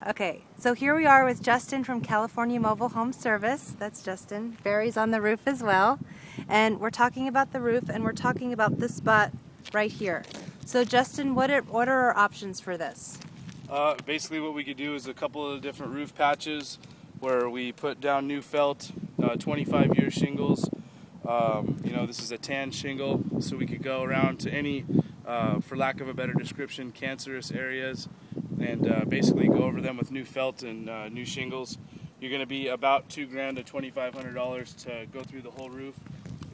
Okay, so here we are with Justin from California Mobile Home Service. That's Justin. Barry's on the roof as well. And we're talking about the roof, and we're talking about this spot right here. So Justin, what are our options for this? Basically what we could do is a couple of different roof patches where we put down new felt, 25-year shingles. This is a tan shingle, so we could go around to any, for lack of a better description, cancerous areas and basically go over them with new felt and new shingles. You're going to be about $2,000 to $2,500 to go through the whole roof.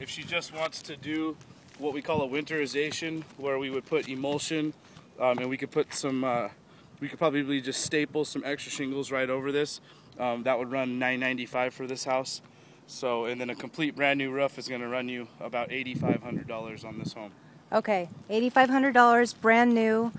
If she just wants to do what we call a winterization, where we would put emulsion, and we could put some, we could probably just staple some extra shingles right over this. That would run $995 for this house. So, and then a complete brand new roof is going to run you about $8,500 on this home. Okay, $8,500, brand new.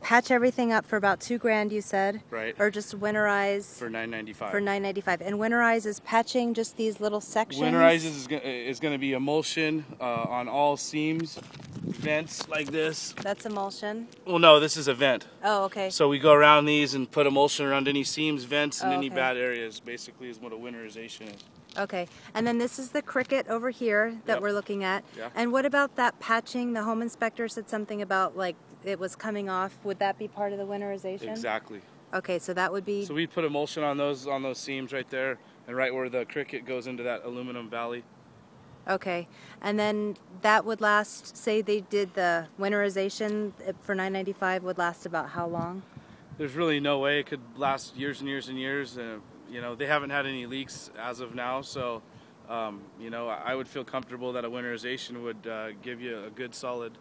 Patch everything up for about $2,000, you said, right? Or just winterize for $995. For $995, and winterize is patching just these little sections. Winterize is going to be emulsion on all seams, vents like this. That's emulsion. Well, no, this is a vent. Oh, okay. So we go around these and put emulsion around any seams, vents, and any bad areas. Basically, is what a winterization is. Okay, and then this is the cricket over here that we're looking at. Yeah. And what about that patching? The home inspector said something about like it was coming off. Would that be part of the winterization? Exactly. Okay, so that would be. So we'd put emulsion on those seams right there, and right where the cricket goes into that aluminum valley. Okay, and then that would last. Say they did the winterization for $995. Would last about how long? There's really no way it could last years and years and years. They haven't had any leaks as of now, so I would feel comfortable that a winterization would give you a good solid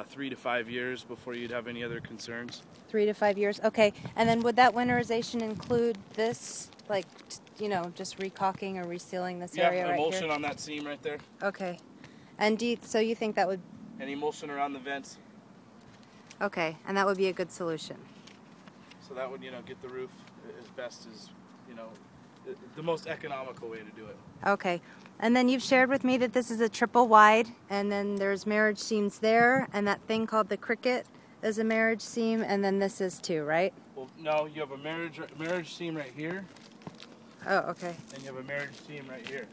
3 to 5 years before you'd have any other concerns. 3 to 5 years, okay. And then would that winterization include this, like, just recaulking or resealing this area right here? Yeah, emulsion on that seam right there. Okay. And so you think that would... And emulsion around the vents. Okay, and that would be a good solution. So that would, get the roof as best as, the most economical way to do it. Okay. And then you've shared with me that this is a triple wide, and then there's marriage seams there, and that thing called the cricket is a marriage seam, and then this is too, right? Well, no, you have a marriage seam right here. Oh, okay. And you have a marriage seam right here.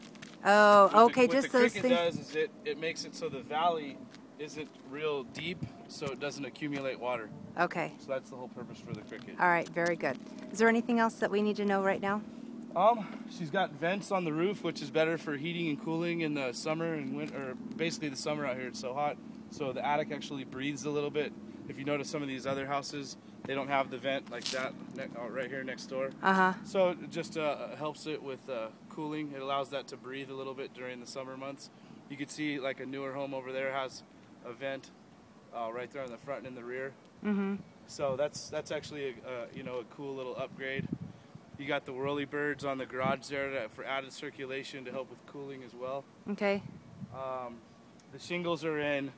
Oh, okay, just those things. What the cricket does is it makes it so the valley isn't real deep, so it doesn't accumulate water. Okay. So that's the whole purpose for the cricket. All right, very good. Is there anything else that we need to know right now? She's got vents on the roof, which is better for heating and cooling in the summer and winter, or basically the summer out here, it's so hot. So the attic actually breathes a little bit. If you notice some of these other houses, they don't have the vent like that right here next door. So it just helps it with cooling. It allows that to breathe a little bit during the summer months. You can see like a newer home over there has a vent right there in the front and in the rear. So that's actually a cool little upgrade. You got the whirlybirds on the garage there for added circulation to help with cooling as well. Okay. The shingles are in,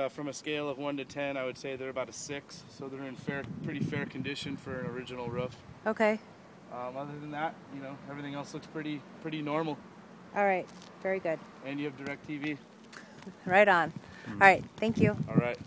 from a scale of 1 to 10, I would say they're about a 6. So they're in pretty fair condition for an original roof. Okay. Other than that, everything else looks pretty normal. All right. Very good. And you have DirecTV. Right on. All right. Thank you. All right.